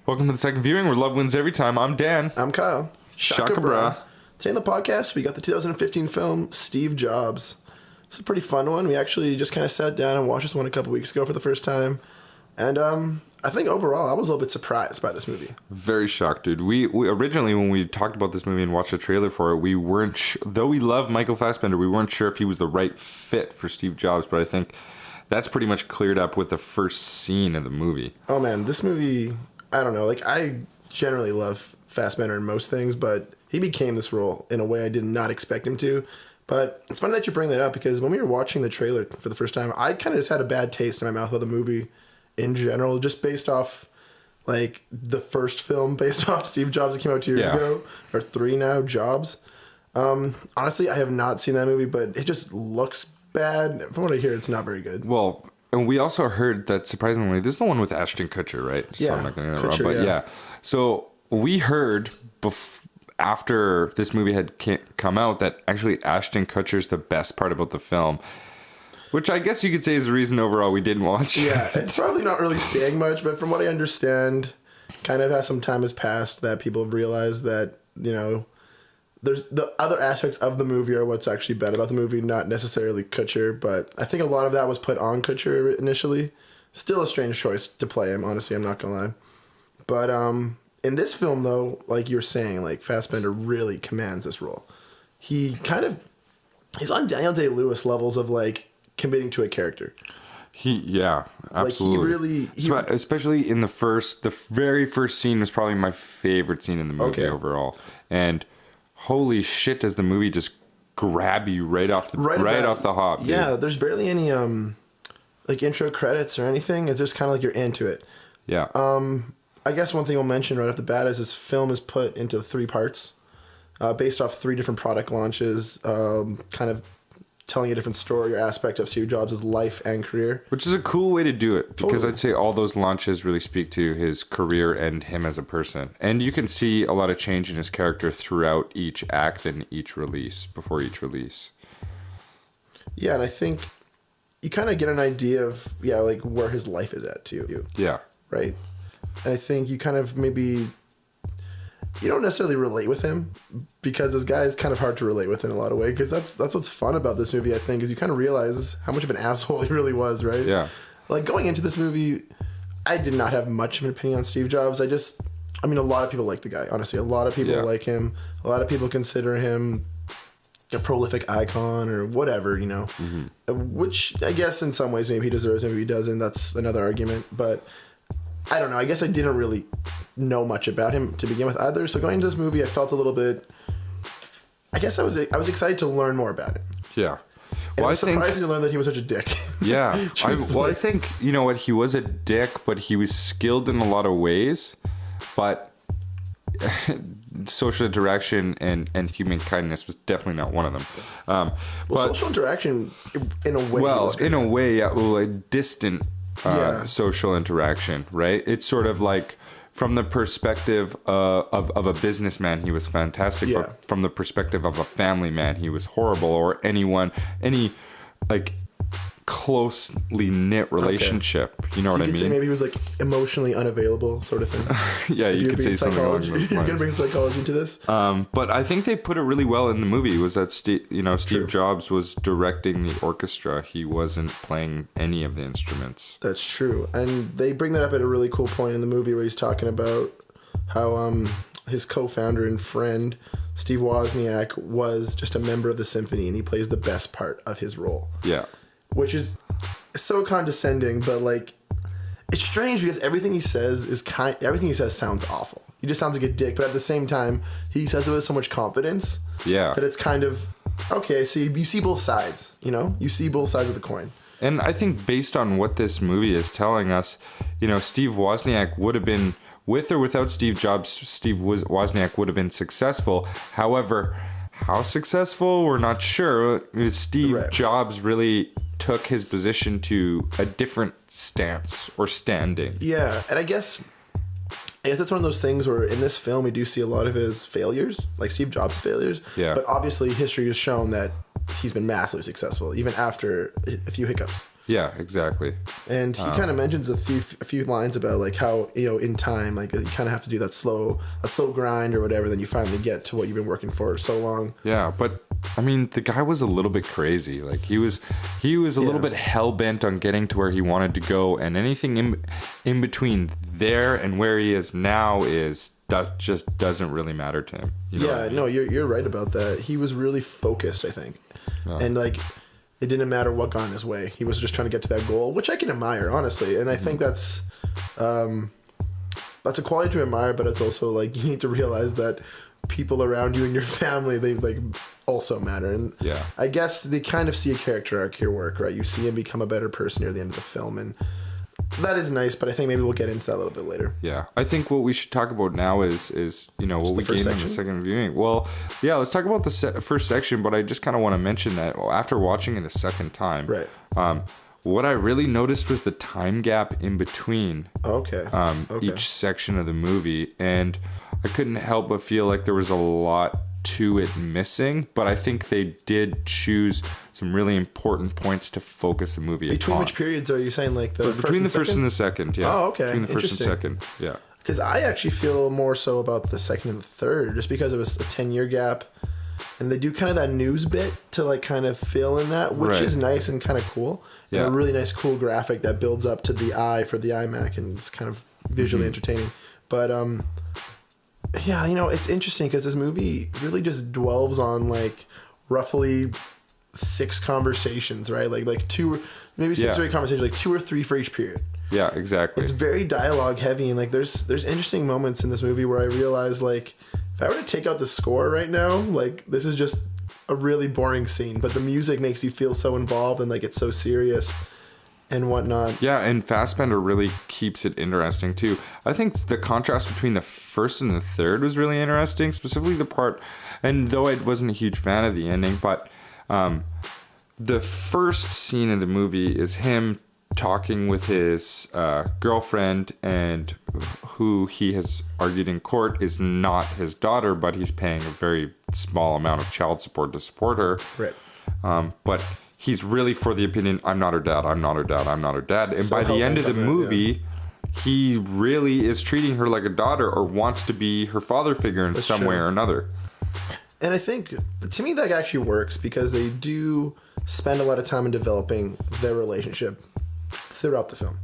Welcome to the second viewing where love wins every time. I'm Dan. I'm Kyle. Shaka brah. Today on the podcast, we got the 2015 film Steve Jobs. It's a pretty fun one. We actually just kind of sat down and watched this one a couple weeks ago for the first time. And I think overall, I was a little bit surprised by this movie. Very shocked, dude. We originally, when we talked about this movie and watched the trailer for it, we weren't though we love Michael Fassbender, we weren't sure if he was the right fit for Steve Jobs, but I think that's pretty much cleared up with the first scene of the movie. Oh man, this movie, I don't know, like I generally love Fassbender in most things, but he became this role in a way I did not expect him to. But it's funny that you bring that up because when we were watching the trailer for the first time, I kind of just had a bad taste in my mouth of the movie in general, just based off like the first film based off Steve Jobs that came out 2 years ago, or 3 now, Jobs. Honestly, I have not seen that movie, but it just looks bad. From what I hear, it's not very good. Well, and we also heard that surprisingly, this is the one with Ashton Kutcher, right? So yeah, I'm not going to get it wrong, but yeah. So we heard after this movie had come out that actually Ashton Kutcher's the best part about the film, which I guess you could say is the reason overall we didn't watch. Yeah, it's probably not really saying much, but from what I understand, kind of as some time has passed, that people have realized that, you know, there's the other aspects of the movie are what's actually bad about the movie, not necessarily Kutcher, but I think a lot of that was put on Kutcher initially. Still a strange choice to play him, honestly, I'm not gonna lie. But in this film, though, like you were saying, like Fassbender really commands this role. He's on Daniel Day-Lewis levels of like committing to a character. Absolutely. Like he really, especially in the very first scene was probably my favorite scene in the movie overall. And holy shit, does the movie just grab you right off the hop? Dude. Yeah, there's barely any like intro credits or anything. It's just kind of like you're into it. Yeah. I guess one thing I'll mention right off the bat is this film is put into 3 parts, based off 3 different product launches, kind of telling a different story or aspect of Steve Jobs' life and career. Which is a cool way to do it, because I'd say all those launches really speak to his career and him as a person. And you can see a lot of change in his character throughout each act and each release, before each release. Yeah, and I think you kind of get an idea of, like where his life is at too. Yeah. Right? And I think you kind of maybe, you don't necessarily relate with him because this guy is kind of hard to relate with in a lot of ways. Because that's what's fun about this movie, I think, is you kind of realize how much of an asshole he really was, right? Yeah. Like going into this movie, I did not have much of an opinion on Steve Jobs. I mean, a lot of people like the guy, honestly. A lot of people like him. A lot of people consider him a prolific icon or whatever, you know. Mm-hmm. Which I guess in some ways maybe he deserves, maybe he doesn't. That's another argument. But I don't know. I guess I didn't really know much about him to begin with either. So going into this movie, I felt a little bit. I guess I was excited to learn more about him. Yeah. And it was surprising to learn that he was such a dick. Yeah. I think, you know what, he was a dick, but he was skilled in a lot of ways. But social interaction and human kindness was definitely not one of them. Social interaction, in a way. Well, in a way, yeah. Well, a distant social interaction, right? It's sort of like from the perspective of a businessman, he was fantastic. Yeah. But from the perspective of a family man, he was horrible. Or any like closely knit relationship. Okay. You know what I mean? Say maybe he was like emotionally unavailable, sort of thing. Yeah, you could say something along those lines. You're gonna bring psychology into this. But I think they put it really well in the movie. Was that Steve Jobs was directing the orchestra. He wasn't playing any of the instruments. That's true, and they bring that up at a really cool point in the movie where he's talking about how his co-founder and friend Steve Wozniak was just a member of the symphony, and he plays the best part of his role. Yeah. Which is so condescending, but like it's strange because everything he says sounds awful. He just sounds like a dick, but at the same time, he says it with so much confidence. Yeah. That it's kind of okay. See, you see both sides. You know, you see both sides of the coin. And I think based on what this movie is telling us, you know, Steve Wozniak would have been, with or without Steve Jobs, Steve Wozniak would have been successful. However, how successful, we're not sure. Steve Jobs really took his position to a different stance or standing. Yeah, and I guess that's one of those things where in this film we do see a lot of his failures, like Steve Jobs' failures. Yeah. But obviously history has shown that he's been massively successful, even after a few hiccups. Yeah, exactly. And he kind of mentions a few lines about like how, you know, in time, like you kind of have to do that slow grind or whatever, then you finally get to what you've been working for so long. Yeah, but I mean, the guy was a little bit crazy. Like he was a little bit hell bent on getting to where he wanted to go, and anything in between there and where he is now just doesn't really matter to him. You know what I mean? No, you're right about that. He was really focused, I think, and like it didn't matter what got in his way. He was just trying to get to that goal, which I can admire, honestly, and I think that's a quality to admire. But it's also like you need to realize that people around you and your family, they like also matter. And I guess they kind of see a character arc here work, right? You see him become a better person near the end of the film, and that is nice, but I think maybe we'll get into that a little bit later. Yeah. I think what we should talk about now is you know, what we gained in the second viewing. Well, yeah, let's talk about the first section, but I just kind of want to mention that after watching it a second time, right. What I really noticed was the time gap in between each section of the movie, and I couldn't help but feel like there was a lot to it missing, but I think they did choose some really important points to focus the movie between upon. Which periods are you saying? Like between the first and the second? Yeah. Oh, okay. Between the first and second, yeah. Because I actually feel more so about the second and the third, just because it was a 10-year gap, and they do kind of that news bit to like kind of fill in that, which is nice and kind of cool. Yeah. And a really nice, cool graphic that builds up to the eye for the iMac, and it's kind of visually entertaining. But yeah, you know, it's interesting because this movie really just dwells on like roughly 6 conversations, right? Like 2, maybe 6 or 8 conversations, like 2 or 3 for each period. Yeah, exactly. It's very dialogue heavy, and like there's interesting moments in this movie where I realize like if I were to take out the score right now, like this is just a really boring scene, but the music makes you feel so involved and like it's so serious and whatnot. Yeah, and Fassbender really keeps it interesting too. I think the contrast between the first and the third was really interesting, specifically the part, and though I wasn't a huge fan of the ending, but the first scene of the movie is him talking with his girlfriend, and who he has argued in court is not his daughter, but he's paying a very small amount of child support to support her. Right. But he's really for the opinion, I'm not her dad, I'm not her dad, I'm not her dad. And so by the end of the movie, he really is treating her like a daughter, or wants to be her father figure in some way or another. And I think, to me, that actually works because they do spend a lot of time in developing their relationship throughout the film.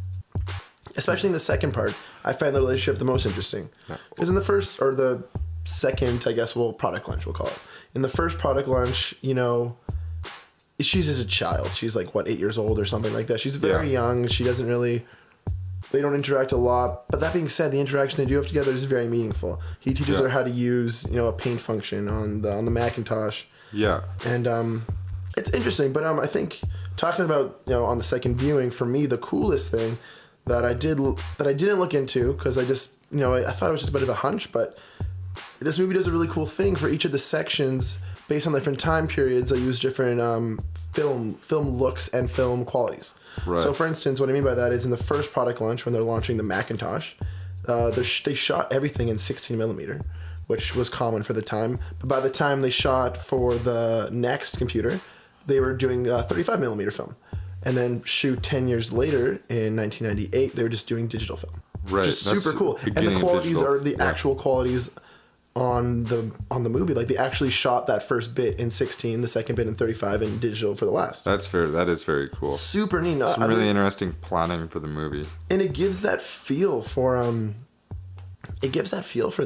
Especially in the second part, I find the relationship the most interesting. Because in the first, or the second, I guess, product lunch, we'll call it. In the first product lunch, you know, she's as a child. She's like, 8 years old or something like that. She's very young. She doesn't really... They don't interact a lot. But that being said, the interaction they do have together is very meaningful. He teaches her how to use, you know, a paint function on the Macintosh. Yeah. And it's interesting. But I think talking about, you know, on the second viewing, for me, the coolest thing that I didn't look into, because I just, you know, I thought it was just a bit of a hunch, but this movie does a really cool thing for each of the sections. Based on different time periods, I use different film looks and film qualities. Right. So, for instance, what I mean by that is in the first product launch, when they're launching the Macintosh, they shot everything in 16mm, which was common for the time. But by the time they shot for the next computer, they were doing 35mm film. And then shoot 10 years later, in 1998, they were just doing digital film. Right. Just super cool. And the qualities are the actual qualities on the movie. Like, they actually shot that first bit in 16, the second bit in 35, and digital for the last. That's fair. That is very cool. Super neat. Some really interesting planning for the movie. And it gives that feel for the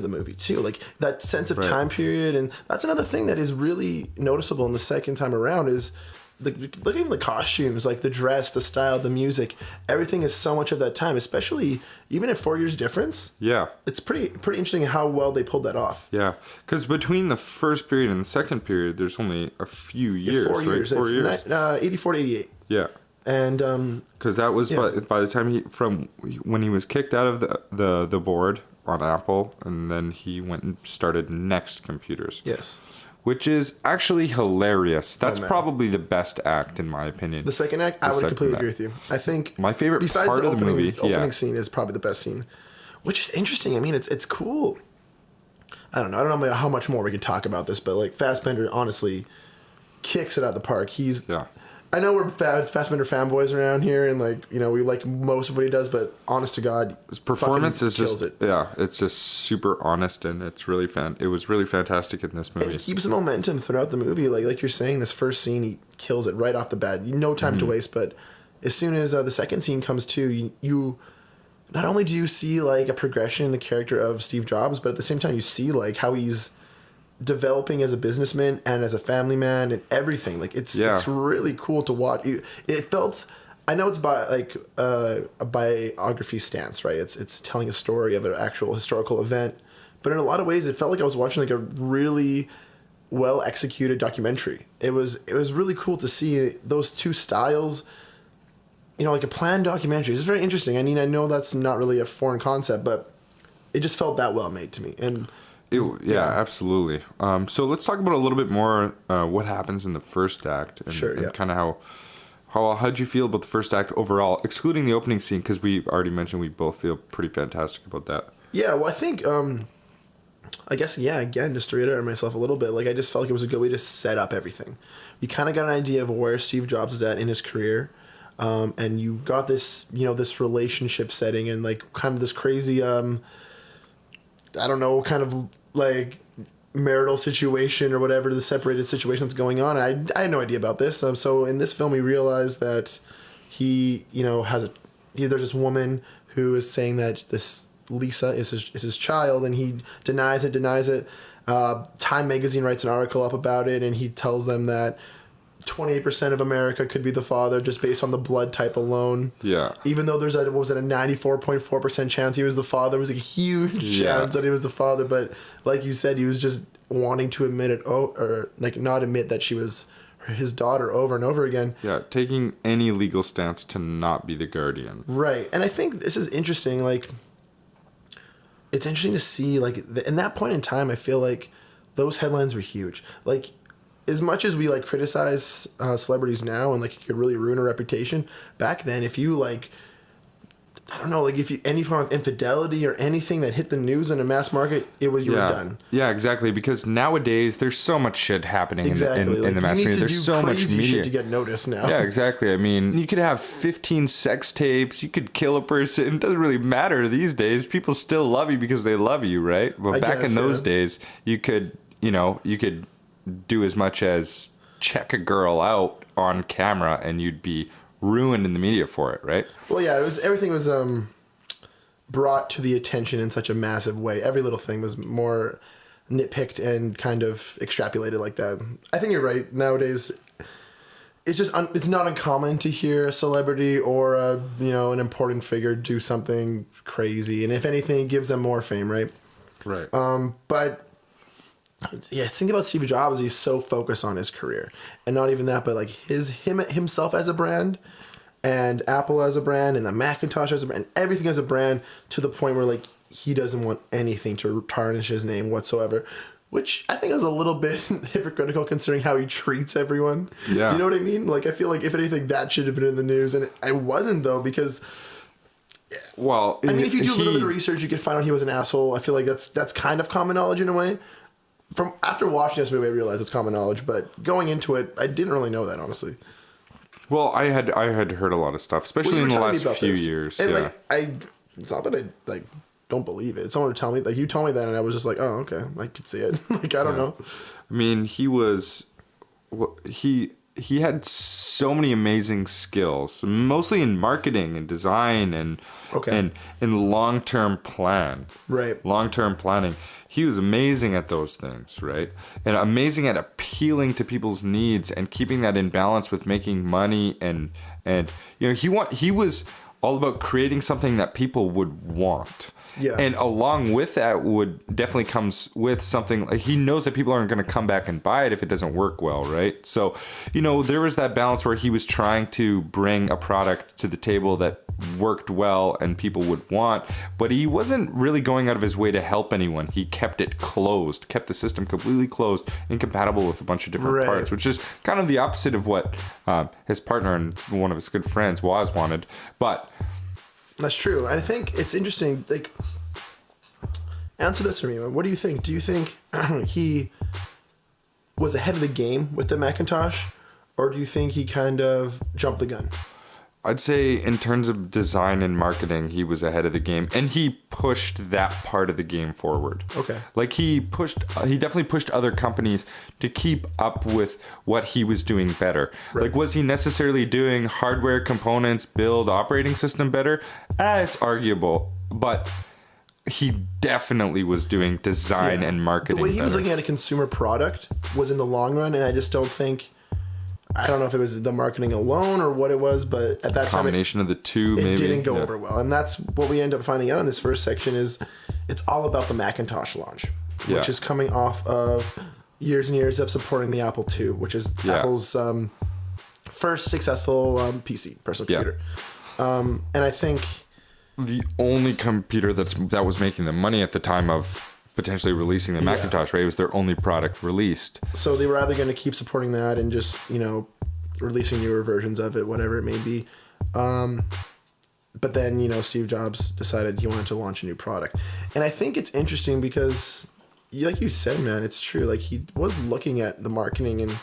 movie too, like that sense of time period. And that's another thing that is really noticeable in the second time around is looking at the costumes, like the dress, the style, the music, everything is so much of that time, especially even at 4 years difference. Yeah. It's pretty interesting how well they pulled that off. Yeah. Because between the first period and the second period, there's only a few years, 4 years. 4 years. 84 to 88. Yeah. And because that was by the time when he was kicked out of the board on Apple, and then he went and started Next Computers. Yes. Which is actually hilarious. That's probably the best act, in my opinion. The second act, I would completely agree with you. I think my favorite part of the movie, opening scene is probably the best scene, which is interesting. I mean, it's cool. I don't know how much more we can talk about this, but like Fassbender honestly kicks it out of the park. I know we're Fassbender fanboys around here, and like we like most of what he does, but honest to God, his performance is kills just it's just super honest, and it's really it was really fantastic in this movie. And he keeps the momentum throughout the movie. Like you're saying, this first scene he kills it right off the bat. No time to waste. But as soon as the second scene comes to, you not only do you see like a progression in the character of Steve Jobs, but at the same time you see like how he's developing as a businessman and as a family man and everything. Like it's really cool to watch. It felt, I know it's by like a biography stance, right? It's telling a story of an actual historical event, but in a lot of ways it felt like I was watching like a really well executed documentary. It was really cool to see those two styles, like a planned documentary. It's very interesting. I mean, I know that's not really a foreign concept, but it just felt that well made to me. And absolutely. So let's talk about a little bit more what happens in the first act, and kind of how'd you feel about the first act overall, excluding the opening scene, because we've already mentioned we both feel pretty fantastic about that. Yeah, well, I think I guess again, just to reiterate myself a little bit, like I just felt like it was a good way to set up everything. You kind of got an idea of where Steve Jobs is at in his career, and you got this this relationship setting and like kind of this crazy I don't know, kind of like marital situation or whatever, the separated situation that's going on. I had no idea about this. So in this film, we realized that he, there's this woman who is saying that this Lisa is his child, and he denies it. Time Magazine writes an article up about it, and he tells them that 28% of America could be the father just based on the blood type alone. Yeah. Even though there's a 94.4% chance he was the father, it was a huge chance that he was the father. But like you said, he was just wanting to admit it, or like not admit that she was his daughter over and over again. Yeah, taking any legal stance to not be the guardian. Right. And I think this is interesting. Like, it's interesting to see, like, in that point in time, I feel like those headlines were huge. Like, as much as we like criticize celebrities now and like it could really ruin a reputation, back then if you like, I don't know, like if you any form of infidelity or anything that hit the news in a mass market, you were done. Yeah, exactly. Because nowadays there's so much shit happening in the mass media. There's so much media shit to get noticed now. Yeah, exactly. I mean, you could have 15 sex tapes. You could kill a person. It doesn't really matter these days. People still love you because they love you, right? But back in those days, you could do as much as check a girl out on camera and you'd be ruined in the media for it, right? Well, yeah, everything was brought to the attention in such a massive way. Every little thing was more nitpicked and kind of extrapolated like that. I think you're right. Nowadays, it's just it's not uncommon to hear a celebrity or an important figure do something crazy, and if anything, it gives them more fame, right? Right. But yeah, think about Steve Jobs. He's so focused on his career, and not even that, but like himself as a brand, and Apple as a brand, and the Macintosh as a brand, and everything as a brand, to the point where like he doesn't want anything to tarnish his name whatsoever, which I think is a little bit hypocritical considering how he treats everyone. Yeah, do you know what I mean? Like I feel like if anything, that should have been in the news, and it wasn't though, because. Well, I mean, if you do a little bit of research, you could find out he was an asshole. I feel like that's kind of common knowledge in a way. From after watching this movie, I realized it's common knowledge, but going into it, I didn't really know that, honestly. Well, I had heard a lot of stuff, especially in the last few years. And yeah, it's not that I like don't believe it. Someone would tell me, like you told me that, and I was just like, oh, okay, I could see it. Like I don't know. I mean, he had so many amazing skills, mostly in marketing and design and long-term plan. Right. Long-term planning. He was amazing at those things, right? And amazing at appealing to people's needs and keeping that in balance with making money and he was all about creating something that people would want. Yeah. And along with that definitely comes with something like he knows that people aren't going to come back and buy it if it doesn't work well, right? So, there was that balance where he was trying to bring a product to the table that worked well and people would want, but he wasn't really going out of his way to help anyone. He kept it closed, kept the system completely closed, incompatible with a bunch of different parts, which is kind of the opposite of what his partner and one of his good friends, Woz, wanted. But that's true. I think it's interesting. Like, answer this for me, man. What do you think? Do you think he was ahead of the game with the Macintosh, or do you think he kind of jumped the gun? I'd say in terms of design and marketing, he was ahead of the game, and he pushed that part of the game forward. Okay. Like he definitely pushed other companies to keep up with what he was doing better. Right. Like, was he necessarily doing hardware, components, build, operating system better? It's arguable, but he definitely was doing design and marketing The way he was better. looking at a consumer product was in the long run, and I just don't think... I don't know if it was the marketing alone or what it was, but at that Combination of the two, maybe. it didn't go over well. And that's what we end up finding out in this first section is it's all about the Macintosh launch, which is coming off of years and years of supporting the Apple II, which is Apple's first successful PC, personal computer. And I think... The only computer that was making the money at the time of potentially releasing the Macintosh, right? It was their only product released. So they were either going to keep supporting that and just, releasing newer versions of it, whatever it may be. But then, Steve Jobs decided he wanted to launch a new product. And I think it's interesting because, like you said, man, it's true. Like, he was looking at the marketing and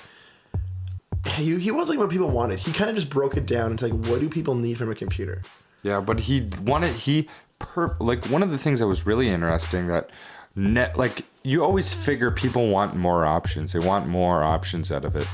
he was like what people wanted. He kind of just broke it down into like, what do people need from a computer? Yeah, but one of the things that was really interesting that you always figure people want more options. They want more options out of it.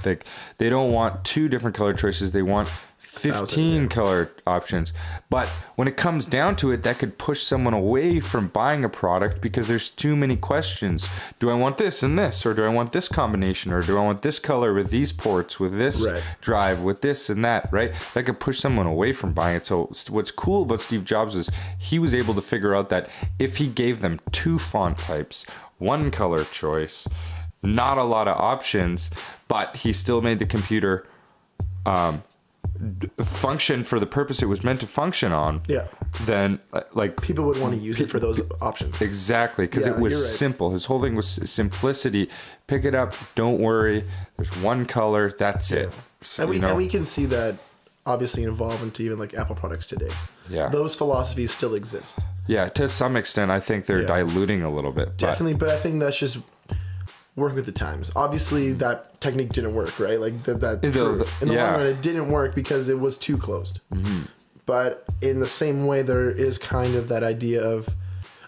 They don't want 2 different color choices. They want 15 color options. But when it comes down to it, that could push someone away from buying a product because there's too many questions. Do I want this and this? Or do I want this combination? Or do I want this color with these ports, with this drive, with this and that, right? That could push someone away from buying it. So what's cool about Steve Jobs is he was able to figure out that if he gave them 2 font types, 1 color choice, not a lot of options, but he still made the computer function for the purpose it was meant to function on, then like people would want to use it for those options. Exactly, because it was simple. His whole thing was simplicity. Pick it up, don't worry. There's 1 color, that's it. So, and we can see that obviously evolve into even like Apple products today. Yeah, those philosophies still exist. Yeah, to some extent, I think they're diluting a little bit. Definitely, but I think that's just working with the times. Obviously, that technique didn't work, right? Like that in the long run, it didn't work because it was too closed. Mm-hmm. But in the same way, there is kind of that idea of,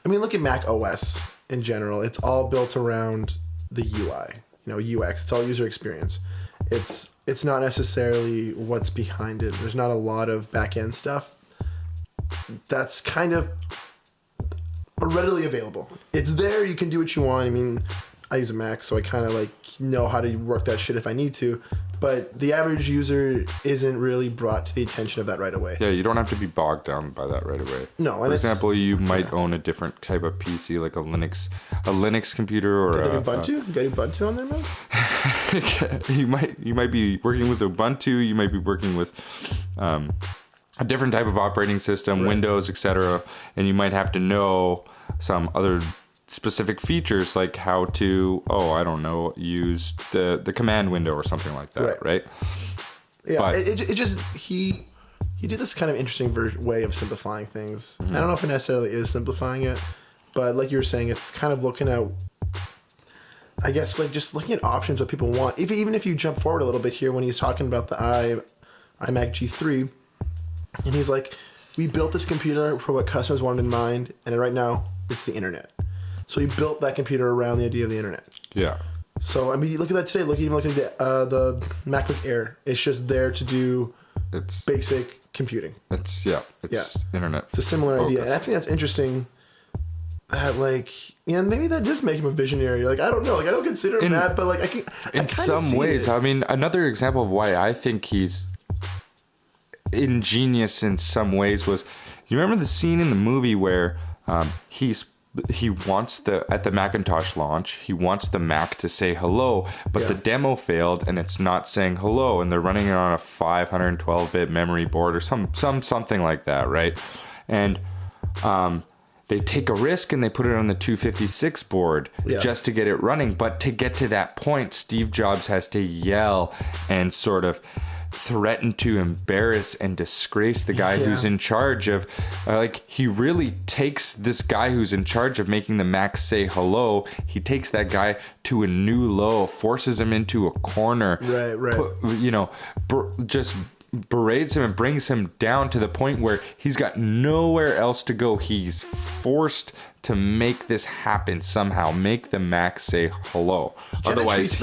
I mean, look at Mac OS in general. It's all built around the UI, UX. It's all user experience. It's not necessarily what's behind it. There's not a lot of back end stuff that's kind of readily available. It's there. You can do what you want. I mean, I use a Mac, so I kind of like know how to work that shit if I need to. But the average user isn't really brought to the attention of that right away. Yeah, you don't have to be bogged down by that right away. No, for example, you might own a different type of PC, like a Linux computer or Ubuntu. You got Ubuntu on there, man? you might be working with Ubuntu. You might be working with a different type of operating system, Windows, etc. And you might have to know some other specific features like how to use the command window or something like that, right? Yeah, but it just he did this kind of interesting way of simplifying things. Mm-hmm. I don't know if it necessarily is simplifying it, but like you were saying, it's kind of looking at, I guess, like just looking at options, what people want. Even if you jump forward a little bit here when he's talking about the iMac G3, and he's like, we built this computer for what customers wanted in mind, and right now it's the internet. So he built that computer around the idea of the internet. Yeah. So I mean, look at that today. Look at the MacBook Air. It's just there to do basic computing. It's internet. It's a similar idea, and I think that's interesting. That maybe that does make him a visionary. Like I don't know. Like I don't consider him that, but like in some ways. I mean, another example of why I think he's ingenious in some ways was, you remember the scene in the movie where he wants at the Macintosh launch, he wants the Mac to say hello, but the demo failed and it's not saying hello, and they're running it on a 512-bit memory board or something like that, right? And they take a risk and they put it on the 256 board just to get it running. But to get to that point, Steve Jobs has to yell and sort of threaten to embarrass and disgrace the guy who's in charge of, he really takes this guy who's in charge of making the Mac say hello. He takes that guy to a new low, forces him into a corner, just berates him and brings him down to the point where he's got nowhere else to go. He's forced to make this happen somehow, make the Mac say hello. Otherwise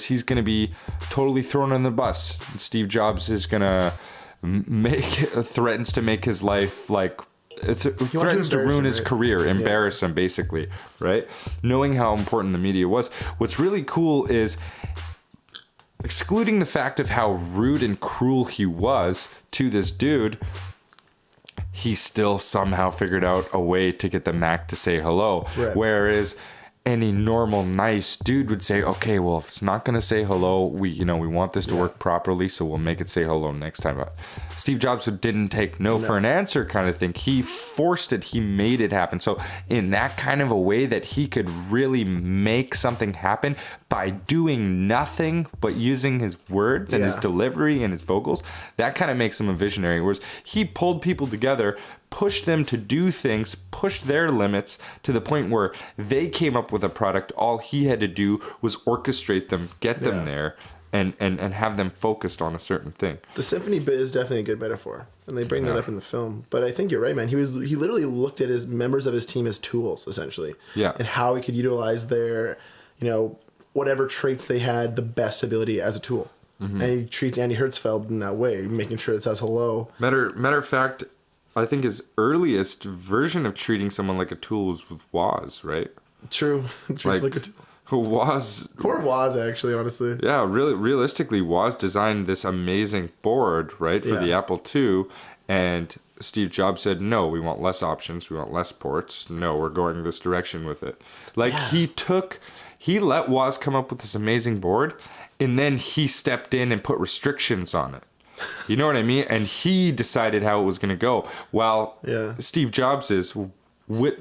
he's going to be totally thrown on the bus. Steve Jobs is going to threatens to make his life threatens to ruin his career, embarrass him basically, right? Knowing how important the media was. What's really cool is, excluding the fact of how rude and cruel he was to this dude, he still somehow figured out a way to get the Mac to say hello. Right. Whereas any normal nice dude would say, okay, well, if it's not going to say hello, we want this to work properly, so we'll make it say hello next time. Steve Jobs didn't take no for an answer kind of thing. He forced it. He made it happen. So in that kind of a way that he could really make something happen by doing nothing but using his words and his delivery and his vocals, that kind of makes him a visionary. Whereas he pulled people together, pushed them to do things, pushed their limits to the point where they came up with a product. All he had to do was orchestrate them, get them there, and have them focused on a certain thing. The symphony bit is definitely a good metaphor, and they bring that up in the film. But I think you're right, man. He literally looked at his members of his team as tools, essentially. Yeah. And how he could utilize their, whatever traits they had, the best ability as a tool. Mm-hmm. And he treats Andy Hertzfeld in that way, making sure it says hello. Matter of fact, I think his earliest version of treating someone like a tool was with Woz, right? True. Treats like a tool. Woz. Poor Woz, actually, honestly. Yeah, really, realistically, Woz designed this amazing board, right, for the Apple II, and Steve Jobs said, no, we want less options, we want less ports. No, we're going this direction with it. He let Woz come up with this amazing board, and then he stepped in and put restrictions on it. You know what I mean? And he decided how it was going to go. While Steve Jobs is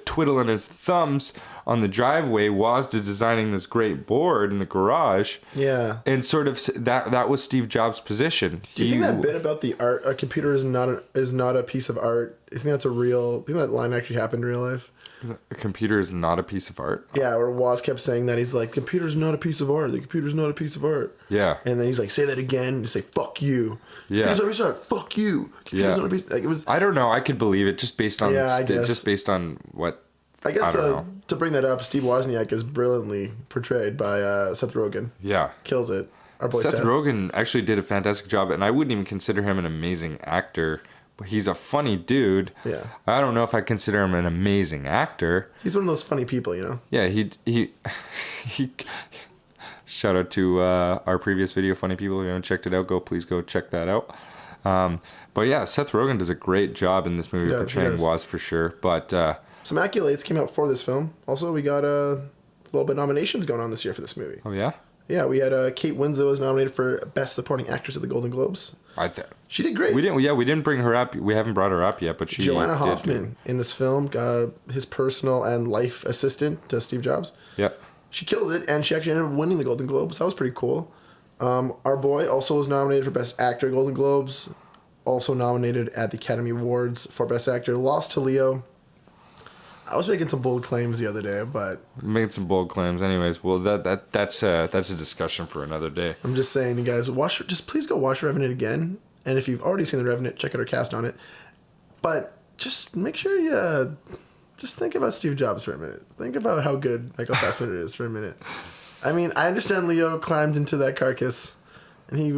twiddling his thumbs on the driveway, Woz is designing this great board in the garage. Yeah. And sort of that was Steve Jobs' position. Do you think that bit about the art, a computer is not a piece of art, do you think that's do you think that line actually happened in real life? A computer is not a piece of art? Yeah, where Woz kept saying that. He's like, the computer's not a piece of art. The computer's not a piece of art. Yeah. And then he's like, say that again. And say, fuck you. Yeah. Computer's not a piece of art. Fuck you. Computer's not a piece of art. It was... I don't know. I could believe it just based on what... I guess to bring that up, Steve Wozniak is brilliantly portrayed by Seth Rogen. Yeah. Kills it. Our boy Seth Rogen actually did a fantastic job, and I wouldn't even consider him an amazing actor. He's a funny dude. Yeah. I don't know if I consider him an amazing actor. He's one of those funny people, Yeah, he shout out to our previous video, Funny People. If you haven't checked it out, please go check that out. But yeah, Seth Rogen does a great job in this movie portraying Woz for sure. But some accolades came out for this film. Also, we got a little bit of nominations going on this year for this movie. Oh yeah? Yeah, we had Kate Winslet was nominated for Best Supporting Actress at the Golden Globes. She did great. We didn't bring her up. We haven't brought her up yet, but she Joanna Hoffman in this film, his personal and life assistant to Steve Jobs. Yeah. She killed it, and she actually ended up winning the Golden Globes. That was pretty cool. Our boy also was nominated for Best Actor at Golden Globes. Also nominated at the Academy Awards for Best Actor. Lost to Leo. I was making some bold claims the other day, but... Made some bold claims. Anyways, well, that's a discussion for another day. I'm just saying, you guys, just please go watch Revenant again. And if you've already seen The Revenant, check out our cast on it. But just make sure you... just think about Steve Jobs for a minute. Think about how good Michael Fassbender is for a minute. I mean, I understand Leo climbed into that carcass, and he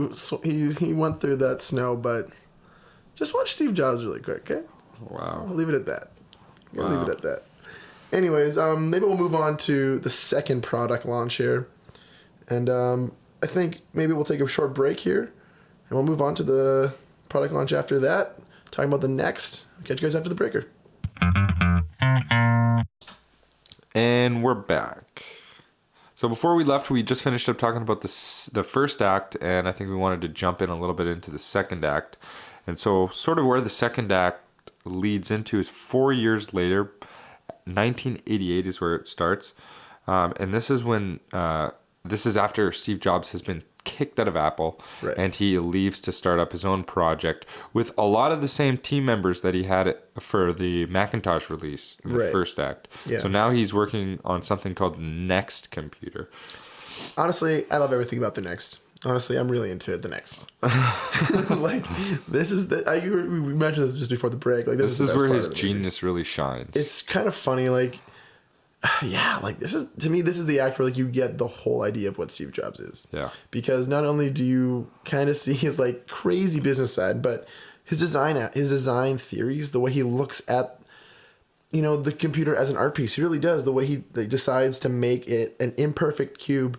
went through that snow, but just watch Steve Jobs really quick, okay? Wow. I'll leave it at that. I'll leave it at that. Anyways, maybe we'll move on to the second product launch here. And I think maybe we'll take a short break here. And we'll move on to the product launch after that. Talking about the next. Catch you guys after the breaker. And we're back. So before we left, we just finished up talking about the first act. And I think we wanted to jump in a little bit into the second act. And so sort of where the second act leads into is 4 years later, 1988 is where it starts, and this is when this is after Steve Jobs has been kicked out of Apple, Right. and he leaves to start up his own project with a lot of the same team members that he had for the Macintosh release in the Right. first act. Yeah. So now he's working on something called Next Computer. Honestly, I love everything about the Next. Honestly, I'm really into it. The Next, like this is we mentioned this just before the break. Like This the is best where part his of the movie. genius really shines. It's kind of funny, like yeah, like this is to me. This is the act where like you get the whole idea of what Steve Jobs is. Yeah. Because not only do you kind of see his like crazy business side, but his design theories, the way he looks at the computer as an art piece. He really does. The way he decides to make it an imperfect cube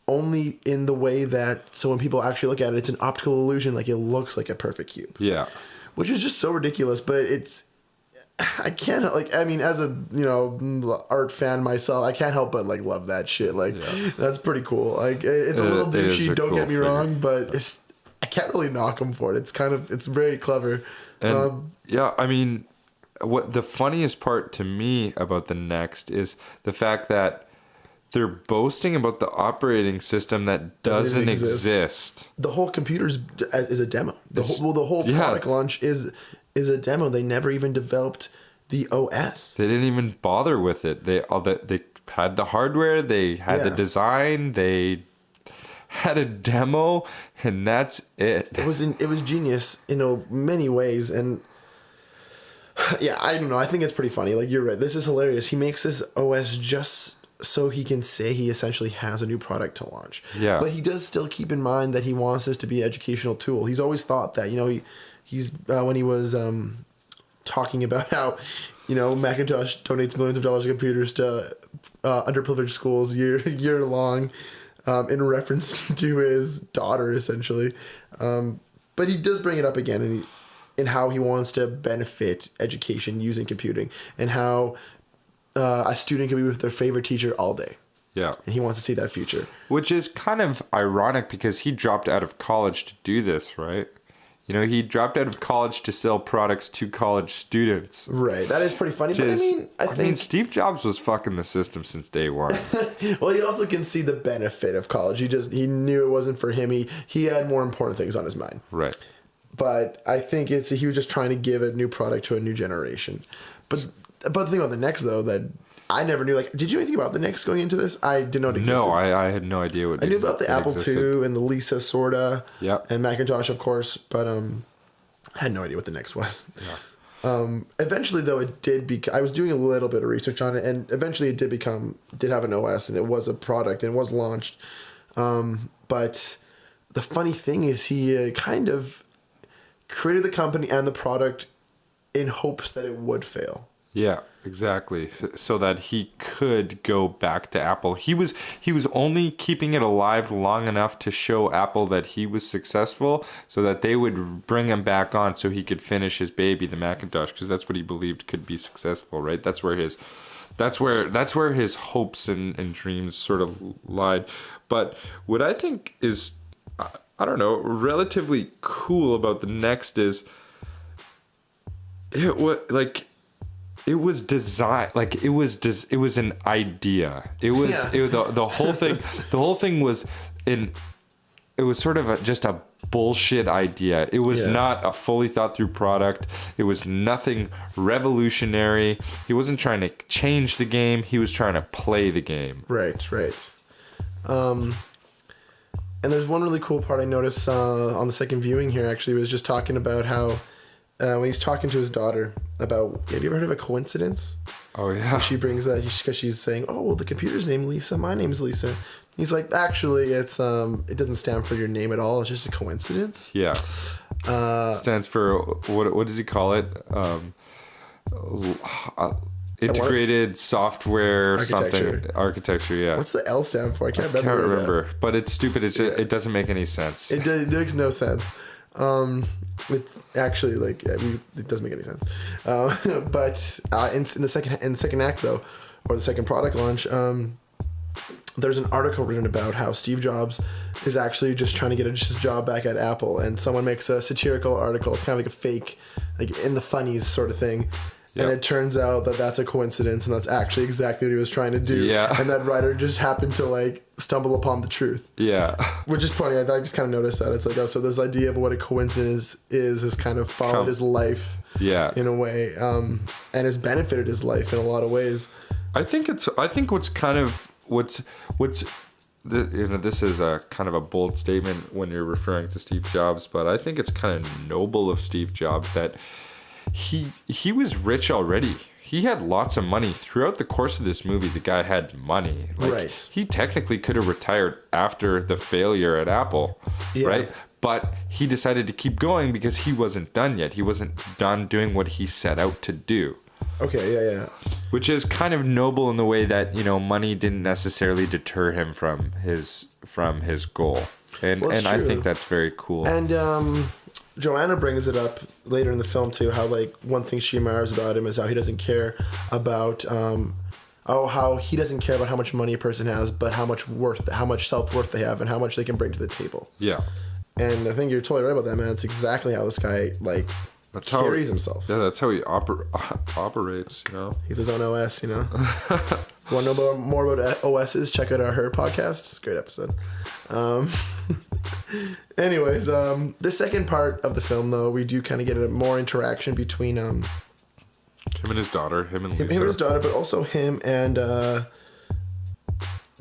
only in the way that so when people actually look at it, it's an optical illusion, like it looks like a perfect cube. Yeah. Which is just so ridiculous, but I can't as a art fan myself, I can't help but like love that shit. Like that's pretty cool. Like it's a little douchey, don't get me wrong, but I can't really knock him for it. It's very clever. And I mean, what the funniest part to me about the Next is the fact that they're boasting about the operating system that doesn't exist. The whole computer is a demo. The whole product launch is a demo. They never even developed the OS. They didn't even bother with it. They had the hardware, they had the design, they had a demo, and that's it. It was genius in many ways, and yeah, I don't know. I think it's pretty funny. Like you're right. This is hilarious. He makes this OS just so he can say he essentially has a new product to launch. Yeah. But he does still keep in mind that he wants this to be an educational tool. He's always thought that, he's when he was talking about how, Macintosh donates millions of dollars of computers to underprivileged schools year long, in reference to his daughter essentially. But he does bring it up again in how he wants to benefit education using computing and how a student can be with their favorite teacher all day. Yeah. And he wants to see that future. Which is kind of ironic because he dropped out of college to do this, right? He dropped out of college to sell products to college students. Right. That is pretty funny. But I think Steve Jobs was fucking the system since day one. Well, he also can see the benefit of college. He knew it wasn't for him. He had more important things on his mind. Right. But I think he was just trying to give a new product to a new generation. But the thing about the Next, though, that I never knew, like, did you know anything about the Next going into this? I didn't know it existed. No, I had no idea what I knew about the Apple II and the Lisa, sorta. Yep. And Macintosh, of course, but I had no idea what the Next was. Yeah. Eventually, though, it did I was doing a little bit of research on it, and eventually it did have an OS, and it was a product, and it was launched. But the funny thing is he kind of created the company and the product in hopes that it would fail. Yeah, exactly. So that he could go back to Apple. He was only keeping it alive long enough to show Apple that he was successful so that they would bring him back on so he could finish his baby, the Macintosh, because that's what he believed could be successful, right? That's where his hopes and dreams sort of lied. But what I think is, I don't know, relatively cool about the Next is it was designed, like it was an idea. It was the whole thing was it was sort of just a bullshit idea. It was not a fully thought through product. It was nothing revolutionary. He wasn't trying to change the game. He was trying to play the game. Right. And there's one really cool part I noticed on the second viewing here. Actually, was just talking about how when he's talking to his daughter about, have you ever heard of a coincidence? Oh yeah. She brings that because she's saying, "Oh, well, the computer's named Lisa. My name's Lisa." He's like, "Actually, it doesn't stand for your name at all. It's just a coincidence." Yeah. Stands for what does he call it? Integrated software architecture. Yeah. What's the L stand for? I can't remember. But it's stupid. It doesn't make any sense. It makes no sense. It's actually it doesn't make any sense. But in the second act though, or the second product launch, there's an article written about how Steve Jobs is actually just trying to get his job back at Apple, and someone makes a satirical article. It's kind of like a fake, like in the funnies sort of thing. And it turns out that that's a coincidence, and that's actually exactly what he was trying to do. Yeah. And that writer just happened to like stumble upon the truth. Yeah. Which is funny. I just kind of noticed that. It's like, oh, so this idea of what a coincidence is has kind of followed his life. Yeah. In a way, and has benefited his life in a lot of ways. I think what's this is a kind of a bold statement when you're referring to Steve Jobs, but I think it's kind of noble of Steve Jobs that he was rich already. He had lots of money throughout the course of this movie. The guy had money. Right. He technically could have retired after the failure at Apple, right? But he decided to keep going because he wasn't done yet. He wasn't done doing what he set out to do. Okay, yeah. Which is kind of noble in the way that, money didn't necessarily deter him from his goal. And I think that's very cool. And Joanna brings it up later in the film too, how like one thing she admires about him is how he doesn't care about how he doesn't care about how much money a person has, but how much self-worth they have and how much they can bring to the table. Yeah. And I think you're totally right about that, man. It's exactly how this guy carries himself. Yeah, that's how he operates, He's his own OS, Want to know more about OSs? Check out our Her podcast. It's a great episode. Anyways, the second part of the film, though, we do kind of get a more interaction between him and his daughter, him and Lisa. Him and his daughter, but also him and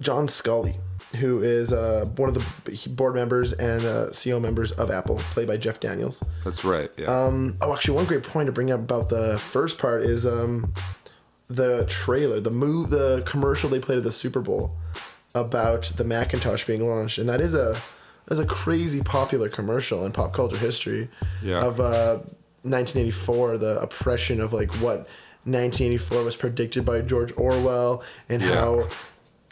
John Scully, who is one of the board members and CEO members of Apple, played by Jeff Daniels. That's right, yeah. Actually, one great point to bring up about the first part is the trailer, the commercial they played at the Super Bowl about the Macintosh being launched, and that is a crazy popular commercial in pop culture history of 1984, the oppression of like what 1984 was predicted by George Orwell, and how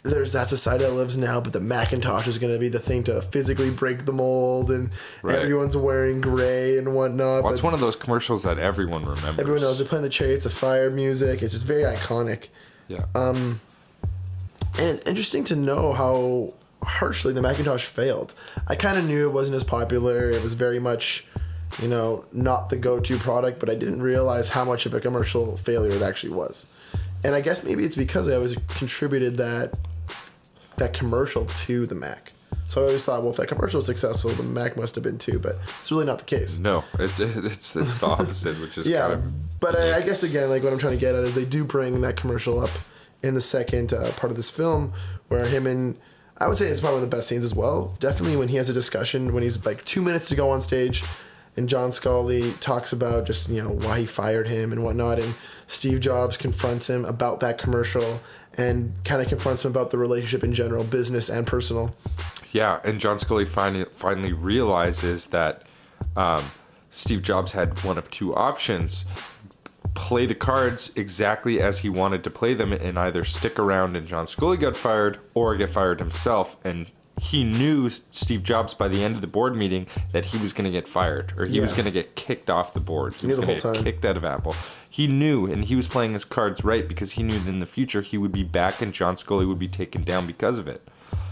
there's that society that lives now, but the Macintosh is going to be the thing to physically break the mold, and everyone's wearing gray and whatnot. Well, it's one of those commercials that everyone remembers. Everyone knows. They're playing the Chariots of Fire music. It's just very iconic. Yeah. And it's interesting to know how harshly the Macintosh failed. I kind of knew it wasn't as popular. It was very much, not the go-to product, but I didn't realize how much of a commercial failure it actually was. And I guess maybe it's because I always contributed that commercial to the Mac. So I always thought, well, if that commercial was successful, the Mac must have been too, but it's really not the case. No, it's the opposite, which is kind of... But I guess, again, like what I'm trying to get at is they do bring that commercial up in the second part of this film, where him and... I would say it's probably one of the best scenes as well. Definitely when he has a discussion, when he's like 2 minutes to go on stage, and John Scully talks about just, why he fired him and whatnot, and Steve Jobs confronts him about that commercial and kind of confronts him about the relationship in general, business and personal. Yeah, and John Scully finally realizes that Steve Jobs had one of two options: play the cards exactly as he wanted to play them and either stick around and John Scully got fired or get fired himself. And he knew, Steve Jobs, by the end of the board meeting, that he was going to get fired, or he was going to get kicked off the board. He was going to get kicked out of Apple. He knew, and he was playing his cards right, because he knew that in the future he would be back and John Scully would be taken down because of it.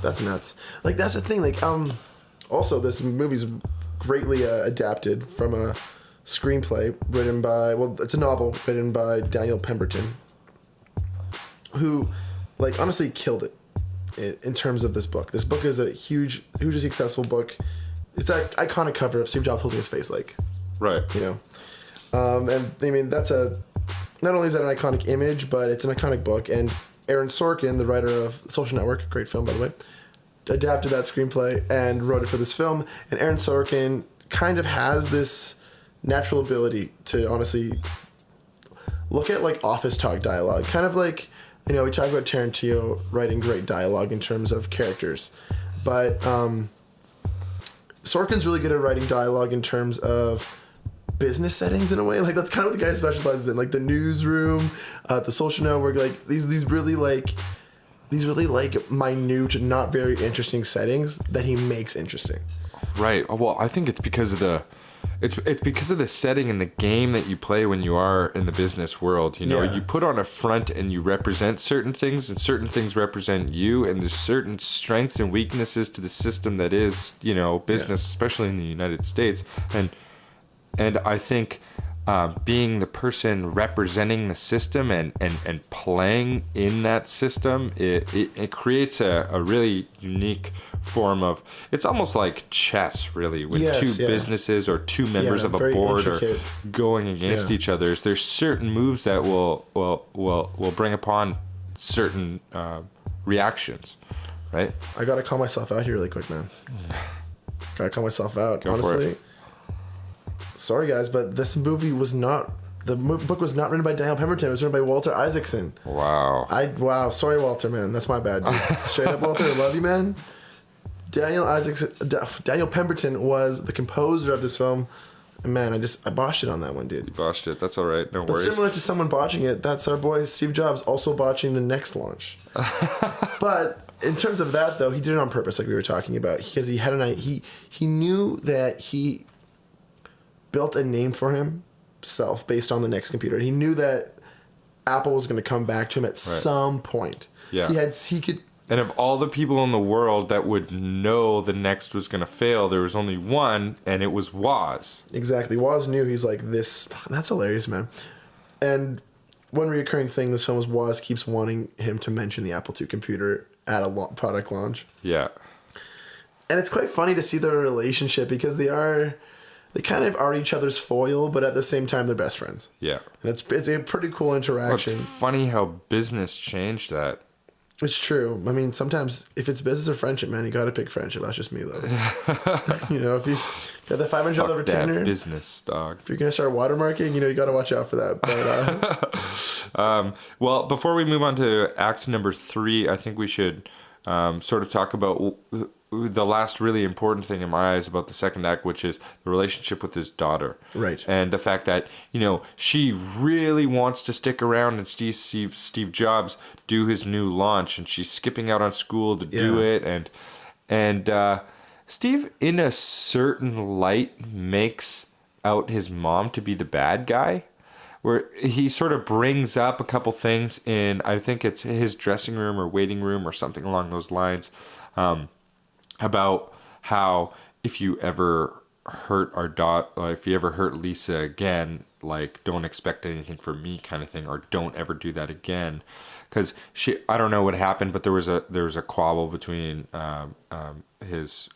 That's nuts. Like, that's the thing. Like, also, this movie's greatly adapted from a screenplay written by, it's a novel written by Daniel Pemberton, who, like, honestly killed it in terms of this book. This book is a hugely successful book. It's an iconic cover of Steve Jobs holding his face, like, right. And I mean, not only is that an iconic image, but it's an iconic book. And Aaron Sorkin, the writer of Social Network, great film, by the way, adapted that screenplay and wrote it for this film. And Aaron Sorkin kind of has this natural ability to honestly look at like office talk dialogue, kind of like, we talk about Tarantino writing great dialogue in terms of characters, but Sorkin's really good at writing dialogue in terms of business settings in a way. Like, that's kind of what the guy specializes in, like the newsroom, the Social Network, like these really minute, not very interesting settings that he makes interesting. Right. Well, I think it's because of the setting and the game that you play when you are in the business world. You put on a front and you represent certain things, and certain things represent you, and there's certain strengths and weaknesses to the system that is, business, especially in the United States. And I think being the person representing the system and playing in that system, it creates a really unique form of, it's almost like chess, really, when two businesses or two members of a board intricate. Are going against each other. There's certain moves that will bring upon certain reactions, right? I gotta call myself out here really quick, man. Gotta call myself out. Go honestly, sorry guys, but this movie was not. The book was not written by Daniel Pemberton. It was written by Walter Isaacson. Wow. Wow. Sorry, Walter, man. That's my bad, dude. Straight up, Walter. I love you, man. Daniel Pemberton was the composer of this film. And man, I botched it on that one, dude. You botched it. That's all right. No worries. But similar to someone botching it, that's our boy Steve Jobs also botching the next launch. But in terms of that, though, he did it on purpose, like we were talking about, because he had he knew that he built a name for himself based on the next computer. He knew that Apple was going to come back to him at some point. Yeah. He could. And of all the people in the world that would know the next was going to fail, there was only one, and it was Woz. Exactly. Woz knew. He's like, this. That's hilarious, man. And one recurring thing in this film is Woz keeps wanting him to mention the Apple II computer at a product launch. Yeah. And it's quite funny to see their relationship because they kind of are each other's foil, but at the same time, they're best friends. Yeah. And it's a pretty cool interaction. Well, it's funny how business changed that. It's true. I mean, sometimes if it's business or friendship, man, you got to pick friendship. That's just me, though. You know, if you got the $500 retainer, that business, dog. If you're gonna start watermarking, you know, you got to watch out for that. But well, before we move on to act number 3, I think we should sort of talk about the last really important thing in my eyes about the second act, which is the relationship with his daughter. Right. And the fact that, you know, she really wants to stick around and Steve Jobs do his new launch, and she's skipping out on school to do it. And Steve, in a certain light, makes out his mom to be the bad guy, where he sort of brings up a couple things in, I think it's his dressing room or waiting room or something along those lines, about how if you ever hurt our daughter, if you ever hurt Lisa again, like, don't expect anything from me kind of thing, or don't ever do that again. Because I don't know what happened, but there was a quabble between his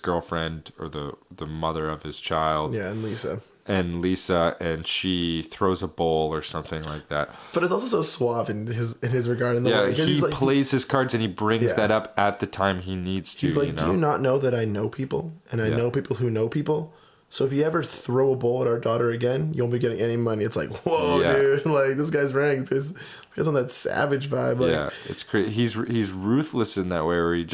girlfriend, or the mother of his child. Yeah, and Lisa, and she throws a bowl or something like that. But it's also so suave in his regard. In the way. He plays his cards, and he brings that up at the time he needs to. He's like, you know? do you not know that I know people, and I know people who know people? So if you ever throw a bowl at our daughter again, you won't be getting any money. It's like, whoa, dude! Like, this guy's ranked. This guy's on that savage vibe. Like, it's crazy. He's ruthless in that way, where he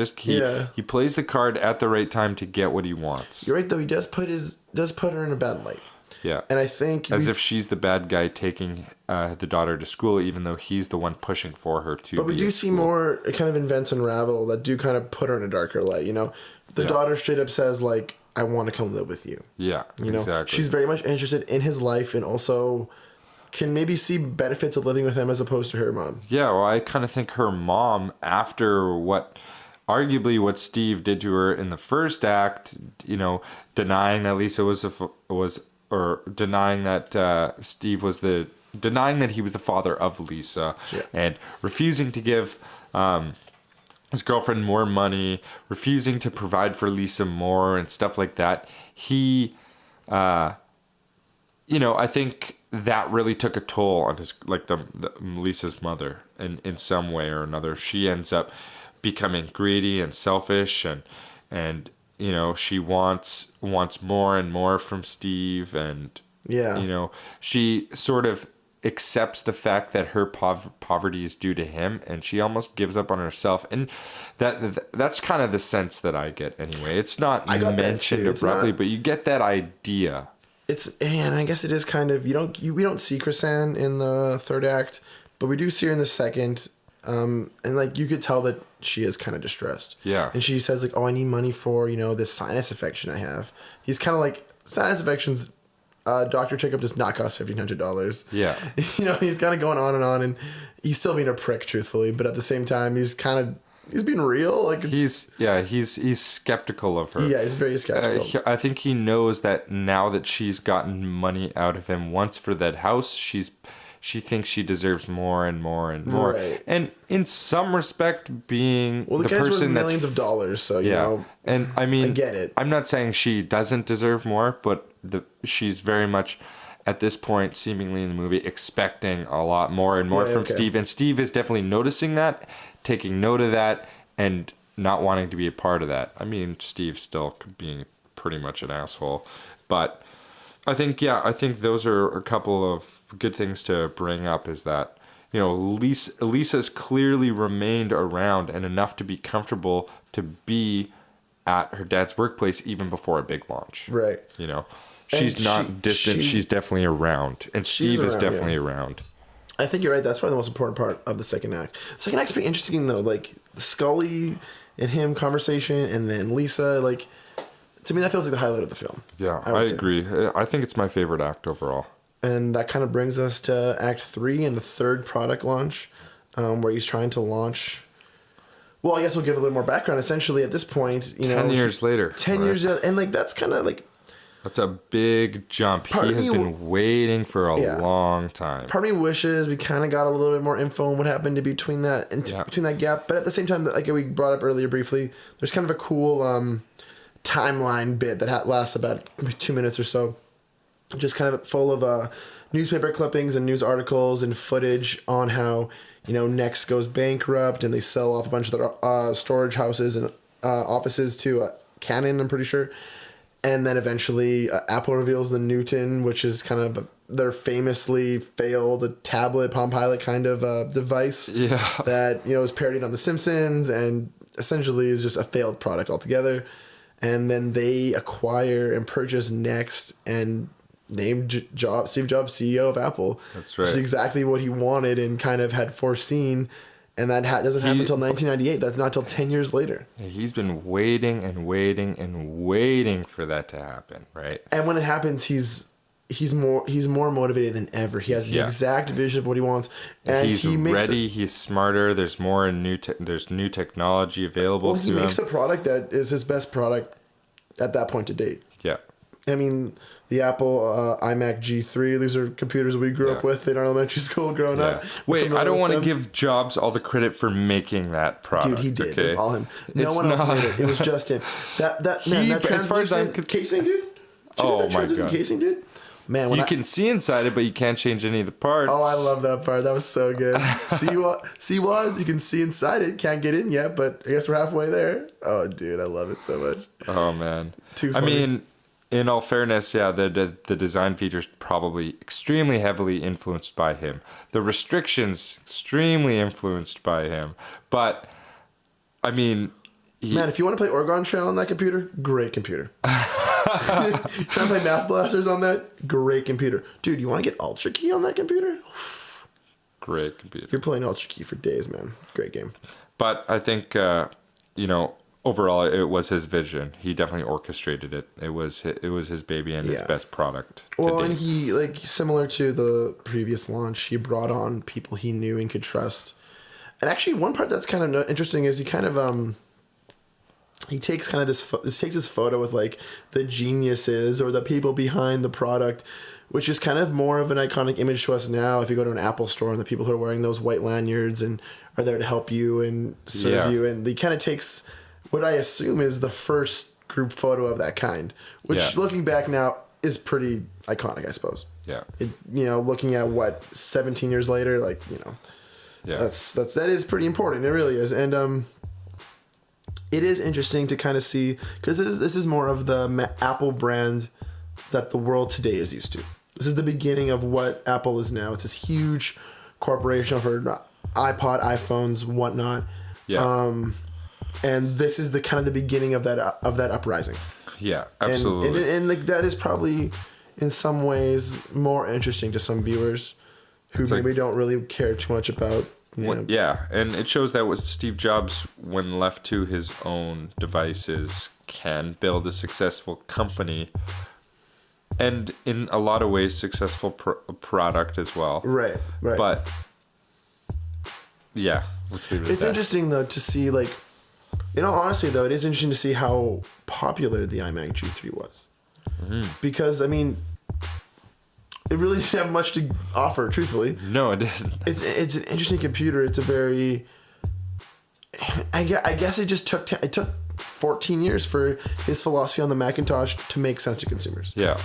plays the card at the right time to get what he wants. You're right, though. He does put her in a bad light. Yeah. And I think if she's the bad guy taking the daughter to school, even though he's the one pushing for her to. But we do see more kind of events unravel that do kind of put her in a darker light. You know, the daughter straight up says, like, I want to come live with you. Yeah, you know, exactly. She's very much interested in his life, and also can maybe see benefits of living with him as opposed to her mom. Yeah, well, I kind of think her mom, after arguably what Steve did to her in the first act, you know, denying that Lisa or denying that Steve was denying that he was the father of Lisa, and refusing to give his girlfriend more money, refusing to provide for Lisa more and stuff like that. He, you know, I think that really took a toll on his, like, the Lisa's mother in some way or another. She ends up becoming greedy and selfish, and you know, she wants more and more from Steve, and you know, she sort of accepts the fact that her poverty is due to him, and she almost gives up on herself, and that's kind of the sense that I get anyway. It's not mentioned abruptly, but you get that idea. And I guess it is kind of, we don't see Chrisanne in the third act, but we do see her in the second, and like, you could tell that she is kind of distressed. Yeah. And she says, like, oh, I need money for, you know, this sinus infection I have. He's kind of like, sinus infections, doctor checkup does not cost $1,500. Yeah. You know, he's kind of going on, and he's still being a prick, truthfully, but at the same time, he's kind of he's being real. Like he's skeptical of her. Yeah, he's very skeptical. I think he knows that now that she's gotten money out of him once for that house, she thinks she deserves more and more and more. Right. And in some respect, being the guy's worth millions of dollars, so you know. And I mean, I get it. I'm not saying she doesn't deserve more, but she's very much at this point, seemingly in the movie, expecting a lot more and more from Steve. And Steve is definitely noticing that, taking note of that, and not wanting to be a part of that. I mean, Steve's still being pretty much an asshole. But I think those are a couple of good things to bring up, is that, you know, Lisa's clearly remained around and enough to be comfortable to be at her dad's workplace even before a big launch. Right. You know, she's not distant. She's definitely around. And Steve is definitely around. I think you're right. That's probably the most important part of the second act. The second act's pretty interesting, though. Like, Scully and him conversation, and then Lisa, like, to me, that feels like the highlight of the film. Yeah, I agree. I think it's my favorite act overall. And that kind of brings us to Act 3 and the third product launch, where he's trying to launch... Well, I guess we'll give a little more background. Essentially, at this point, you know... 10 years later. 10 years... And, like, that's kind of, like... That's a big jump. He has been waiting for a long time. Part of me wishes we kind of got a little bit more info on what happened between that and between that gap. But at the same time, like we brought up earlier briefly, there's kind of a cool timeline bit that lasts about 2 minutes or so. Just kind of full of newspaper clippings and news articles and footage on how, you know, Next goes bankrupt and they sell off a bunch of their storage houses and offices to Canon, I'm pretty sure. And then eventually Apple reveals the Newton, which is kind of their famously failed tablet, Palm Pilot kind of device that, you know, is parodied on The Simpsons and essentially is just a failed product altogether. And then they acquire and purchase Next and named Steve Jobs CEO of Apple. That's right. Which is exactly what he wanted and kind of had foreseen. And that doesn't happen until 1998. That's not until 10 years later. He's been waiting and waiting and waiting for that to happen, right? And when it happens, he's more motivated than ever. He has the exact vision of what he wants, and he's ready. He's smarter. There's more there's new technology available to him. He makes a product that is his best product at that point to date. Yeah. I mean, the Apple iMac G3, these are computers we grew up with in our elementary school growing up. Wait, I don't want to give Jobs all the credit for making that product. Dude, he did. Okay? It's all him. No one else made it. It was just him. That translucent casing, dude. Oh my god. Casing, dude. Man, when you can see inside it, but you can't change any of the parts. Oh, I love that part. That was so good. You can see inside it. Can't get in yet, but I guess we're halfway there. Oh, dude, I love it so much. Oh man. Too funny. I mean, in all fairness, the design features probably extremely heavily influenced by him. The restrictions extremely influenced by him. But I mean, man, if you want to play Oregon Trail on that computer, great computer. Trying to play Math Blasters on that, great computer. Dude, you want to get Ultra Key on that computer? Great computer. You're playing Ultra Key for days, man. Great game. But I think overall, it was his vision. He definitely orchestrated it. It was his baby and his best product. Well, and he, like, similar to the previous launch, he brought on people he knew and could trust. And actually, one part that's kind of interesting is he kind of he takes kind of this photo with, like, the geniuses or the people behind the product, which is kind of more of an iconic image to us now. If you go to an Apple store and the people who are wearing those white lanyards and are there to help you and serve you, and he kind of takes what I assume is the first group photo of that kind, which looking back now is pretty iconic, I suppose. Yeah. Looking at 17 years later, like, that is pretty important. It really is. And it is interesting to kind of see, because this is more of the Apple brand that the world today is used to. This is the beginning of what Apple is now. It's this huge corporation for iPod, iPhones, whatnot. Yeah. And this is the kind of the beginning of that uprising. Yeah, absolutely. And like that is probably in some ways more interesting to some viewers who maybe don't really care too much about. Yeah, and it shows that what Steve Jobs, when left to his own devices, can build a successful company, and in a lot of ways, successful product as well. Right. But yeah, let's leave it It's at that. interesting though to see, like, honestly though, it is interesting to see how popular the iMac G3 was, because I mean, it really didn't have much to offer, truthfully. No, it didn't. It's an interesting computer. It's a very, I guess it just took 14 years for his philosophy on the Macintosh to make sense to consumers. Yeah.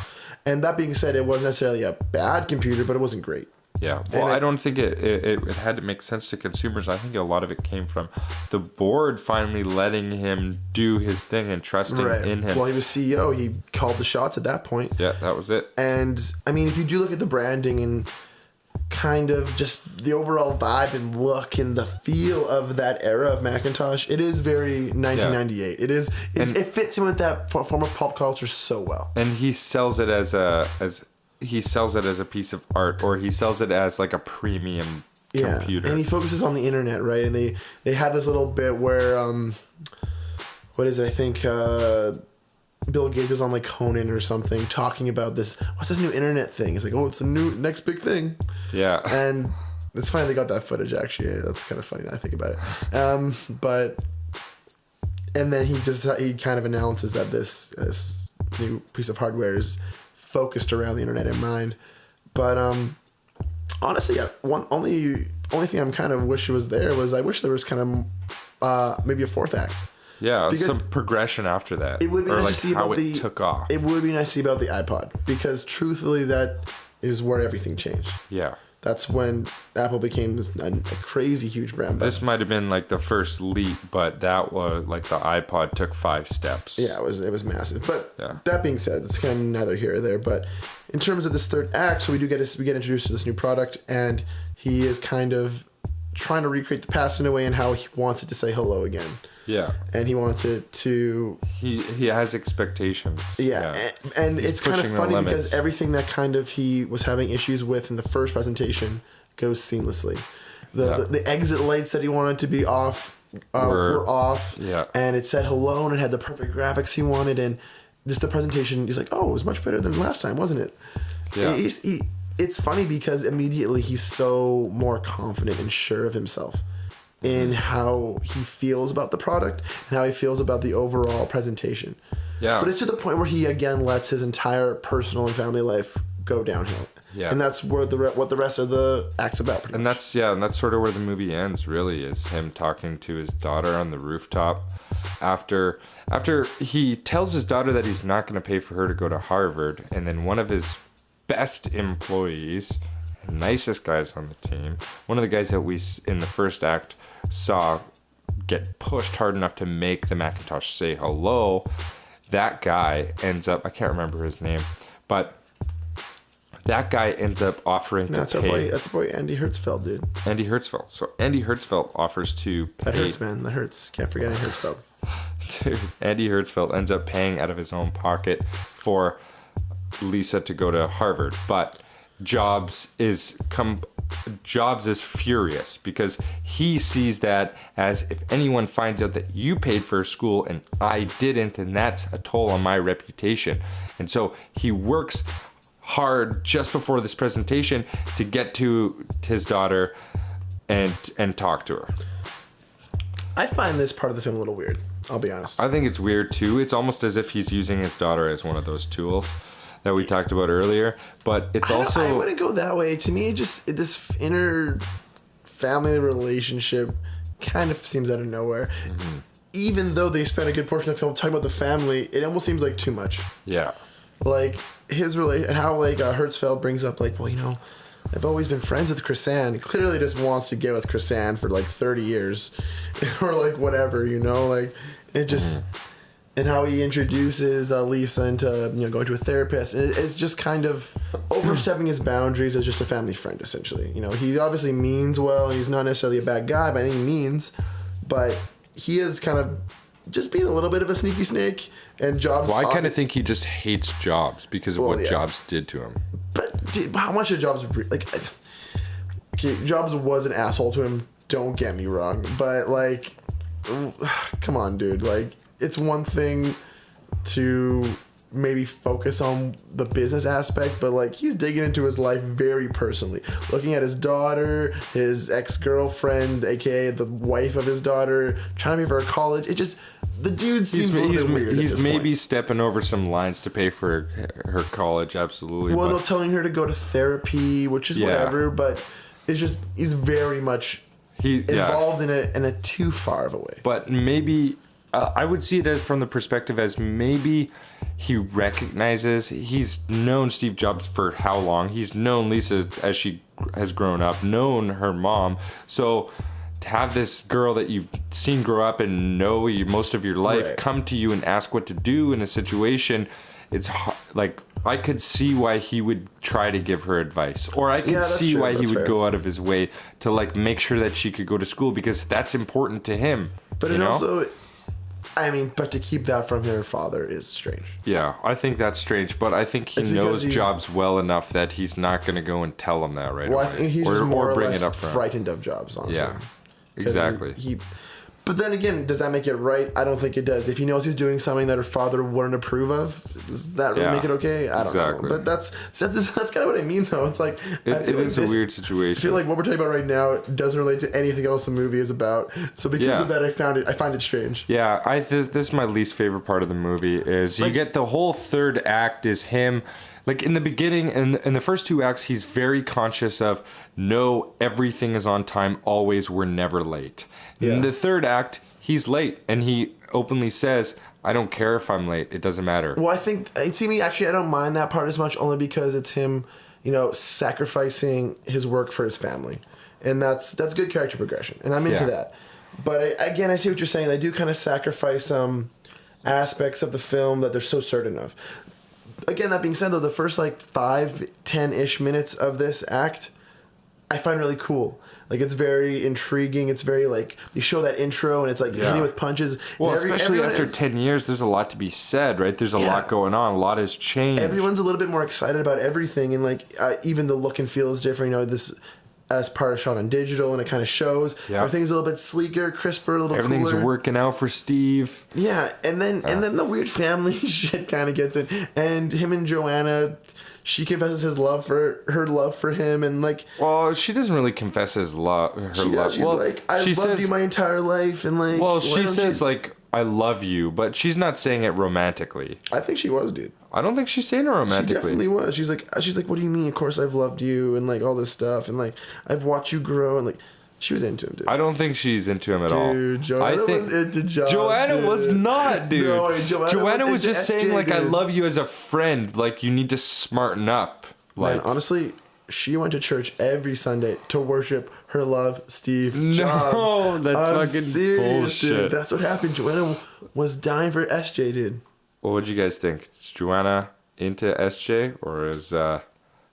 And that being said, it wasn't necessarily a bad computer, but it wasn't great. Yeah. Well, I don't think it had to make sense to consumers. I think a lot of it came from the board finally letting him do his thing and trusting in him. Well, he was CEO. He called the shots at that point. Yeah, that was it. And I mean, if you do look at the branding and kind of just the overall vibe and look and the feel of that era of Macintosh, it is very 1998. Yeah. It fits in with that form of pop culture so well. And he sells it as a piece of art, or he sells it as like a premium computer. And he focuses on the internet, right? And they have this little bit where what is it? I think Bill Gates is on like Conan or something talking about this. What's this new internet thing? It's like, oh, it's the new next big thing. Yeah. And it's funny they got that footage, actually. That's kind of funny now I think about it. And then he kind of announces that this new piece of hardware is focused around the internet in mind. But honestly, only thing I'm kind of wish was there was I wish there was kind of maybe a fourth act. Yeah, because some progression after that. It would be nice to see how about it took off. It would be nice to see about the iPod, because truthfully, that is where everything changed. Yeah. That's when Apple became a crazy huge brand. This might have been like the first leap, but that was like the iPod took 5 steps. Yeah, it was massive. But that being said, it's kind of neither here or there. But in terms of this third act, so we get introduced to this new product, and he is kind of trying to recreate the past in a way, and how he wants it to say hello again. Yeah. And he wants it to... He has expectations. Yeah. And it's kind of funny because everything that kind of he was having issues with in the first presentation goes seamlessly. The exit lights that he wanted to be off were off. Yeah. And it said hello, and it had the perfect graphics he wanted. And just the presentation, he's like, oh, it was much better than last time, wasn't it? Yeah. It's funny because immediately he's so more confident and sure of himself in how he feels about the product and how he feels about the overall presentation. Yeah. But it's to the point where he again lets his entire personal and family life go downhill. Yeah. And that's where what the rest of the act's about. And that's sort of where the movie ends, really, is him talking to his daughter on the rooftop after he tells his daughter that he's not going to pay for her to go to Harvard, and then one of his best employees, nicest guys on the team, one of the guys that we in the first act saw get pushed hard enough to make the Macintosh say hello, that guy ends up, I can't remember his name, but that guy ends up offering to pay. That's boy Andy Hertzfeld, dude. Andy Hertzfeld. So Andy Hertzfeld offers to pay. That hurts, man. That hurts. Can't forget Andy Hertzfeld. Dude, Andy Hertzfeld ends up paying out of his own pocket for Lisa to go to Harvard, but Jobs is furious because he sees that as, if anyone finds out that you paid for school and I didn't, then that's a toll on my reputation. And so he works hard just before this presentation to get to his daughter and talk to her. I find this part of the film a little weird, I'll be honest. I think it's weird too. It's almost as if he's using his daughter as one of those tools that we talked about earlier, but it's also... I wouldn't go that way. To me, this inner family relationship kind of seems out of nowhere. Mm-hmm. Even though they spent a good portion of the film talking about the family, it almost seems like too much. Yeah. Like, his relation, and how, like, Hertzfeld brings up, like, well, you know, I've always been friends with Chrisanne. He clearly just wants to get with Chrisanne for, like, 30 years. Or, like, whatever, you know? Like, it just... Mm-hmm. And how he introduces Lisa into, you know, going to a therapist. It's just kind of overstepping his boundaries as just a family friend, essentially. You know, he obviously means well. He's not necessarily a bad guy by any means, but he is kind of just being a little bit of a sneaky snake. And Jobs... Well, I kind of think he just hates Jobs because of what Jobs did to him. But dude, how much did Jobs... Like, okay, Jobs was an asshole to him. Don't get me wrong. But, like, come on, dude. Like... It's one thing to maybe focus on the business aspect, but like he's digging into his life very personally, looking at his daughter, his ex-girlfriend, aka the wife of his daughter, trying to be for her college. It just, the dude seems a little bit weird. He's maybe stepping over some lines to pay for her college, absolutely. Well, they're telling her to go to therapy, which is whatever, but it's just he's very much involved in a too far of a way. But maybe I would see it as from the perspective as maybe he recognizes he's known Steve Jobs for how long. He's known Lisa as she has grown up, known her mom. So to have this girl that you've seen grow up and know you most of your life come to you and ask what to do in a situation, it's hard, like I could see why he would try to give her advice, or I could see why he would go out of his way to like make sure that she could go to school because that's important to him. But it also, I mean, but to keep that from her father is strange. Yeah, I think that's strange, but I think he knows Jobs well enough that he's not going to go and tell him that right away. Well, I think he's just more or less frightened of Jobs, honestly. Yeah, exactly. But then again, does that make it right? I don't think it does. If he knows he's doing something that her father wouldn't approve of, does that really make it okay? I don't know. But that's kind of what I mean, though. It's like it is a weird situation. I feel like what we're talking about right now doesn't relate to anything else the movie is about. So because of that, I find it strange. Yeah, this is my least favorite part of the movie. Is you get the whole third act is him. Like in the beginning, in the first two acts, he's very conscious of, no, everything is on time, always, we're never late. Yeah. In the third act, he's late, and he openly says, I don't care if I'm late, it doesn't matter. Well, I don't mind that part as much, only because it's him, sacrificing his work for his family. And that's good character progression, and I'm into that. But I see what you're saying. They do kind of sacrifice some aspects of the film that they're so certain of. Again, that being said, though, the first 5-10-ish minutes of this act, I find really cool. Like, it's very intriguing. It's very, they show that intro, and it's, hitting with punches. Well, especially after 10 years, there's a lot to be said, right? There's a lot going on. A lot has changed. Everyone's a little bit more excited about everything, and, even the look and feel is different. This as part of shot on digital, and it kind of shows. Yeah. Everything's a little bit sleeker, crisper, a little cooler. Everything's working out for Steve. Yeah, and then the weird family shit kind of gets in, and him and Joanna, she confesses her love for him, and well, she doesn't really confess her love. She's I loved you my entire life, and well, she says I love you, but she's not saying it romantically. I think she was, dude. I don't think she's saying it romantically. She definitely was. She's like, what do you mean? Of course I've loved you, and all this stuff, and I've watched you grow, and she was into him, dude. I don't think she's into him at all. Dude, Joanna was into Jobs. Joanna was not, dude. No, Joanna was just saying I love you as a friend. You need to smarten up. Man, honestly, she went to church every Sunday to worship her love, Steve Jobs. No, that's fucking serious, bullshit. Dude. That's what happened. Joanna was dying for SJ, dude. Well, what'd you guys think? Is Joanna into SJ, or is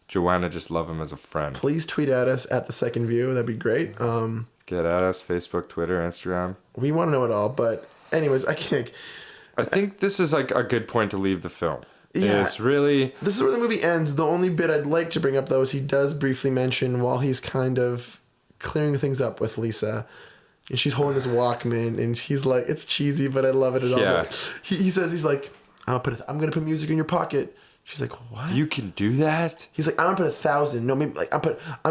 Joanna just love him as a friend? Please tweet at us at The Second View. That'd be great. Get at us. Facebook, Twitter, Instagram. We want to know it all. But anyways, I think this is a good point to leave the film. Yeah. It's really... This is where the movie ends. The only bit I'd like to bring up, though, is he does briefly mention while he's kind of clearing things up with Lisa... And she's holding his Walkman, and he's like, it's cheesy, but I love it at all. Yeah. He says, he's like, I'm gonna put music in your pocket. She's like, what? You can do that? He's like, I'm gonna put 1,000. No, maybe I'm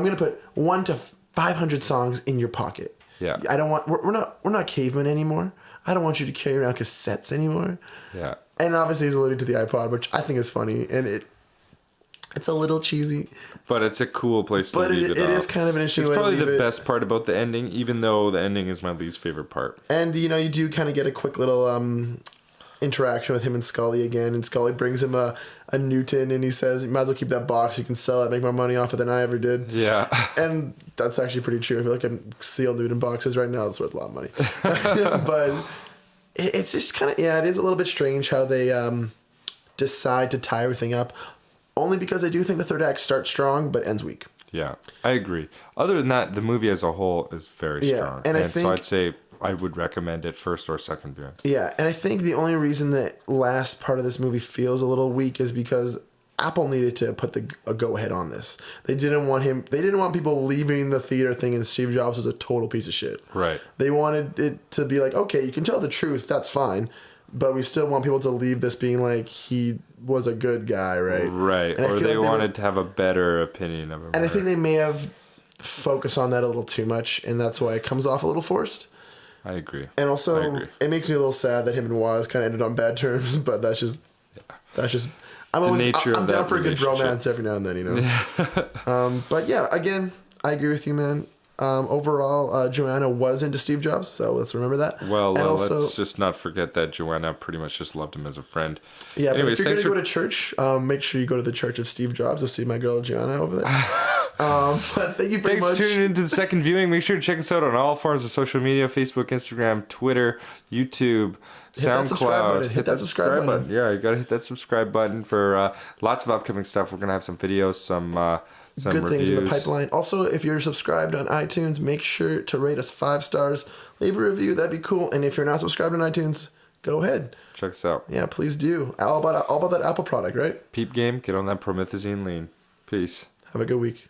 gonna put 1 to 500 songs in your pocket. Yeah. I don't want. We're not cavemen anymore. I don't want you to carry around cassettes anymore. Yeah. And obviously he's alluding to the iPod, which I think is funny, and it's a little cheesy. But it's a cool place to leave it off. It is kind of an interesting way to leave it. It's probably the best part about the ending, even though the ending is my least favorite part. And, you do kind of get a quick little interaction with him and Scully again. And Scully brings him a Newton, and he says, you might as well keep that box. You can sell it, make more money off it than I ever did. Yeah. And that's actually pretty true. I feel like I'm sealed Newton boxes right now. It's worth a lot of money. But it's just kind of, it is a little bit strange how they decide to tie everything up. Only because I do think the third act starts strong, but ends weak. Yeah, I agree. Other than that, the movie as a whole is very strong. And so I'd say I would recommend it first or second viewing. Yeah, and I think the only reason that last part of this movie feels a little weak is because Apple needed to put a go-ahead on this. They didn't want people leaving the theater thinking Steve Jobs was a total piece of shit. Right. They wanted it to be like, okay, you can tell the truth, that's fine. but we still want people to leave this being like he was a good guy, right? Right. And Or they wanted to have a better opinion of him. And I think they may have focused on that a little too much, and that's why it comes off a little forced. I agree. And also, it makes me a little sad that him and Waz kind of ended on bad terms, but that's just... I'm down for a good romance every now and then, you know. But yeah, again, I agree with you, man. Overall, Joanna was into Steve Jobs, so let's remember that. Well, let's just not forget that Joanna pretty much just loved him as a friend. Yeah, anyways, but if you're going to go to church, make sure you go to the Church of Steve Jobs to see my girl Joanna over there. But thank you very much. Thanks for tuning into the second viewing. Make sure to check us out on all forms of social media: Facebook, Instagram, Twitter, YouTube, SoundCloud. Hit that subscribe button. Yeah, you gotta hit that subscribe button for lots of upcoming stuff. We're gonna have some videos, some good reviews. Things in the pipeline. Also, if you're subscribed on iTunes, make sure to rate us 5 stars. Leave a review. That'd be cool. And if you're not subscribed on iTunes, go ahead. Check us out. Yeah, please do. All about that Apple product, right? Peep game. Get on that promethazine lean. Peace. Have a good week.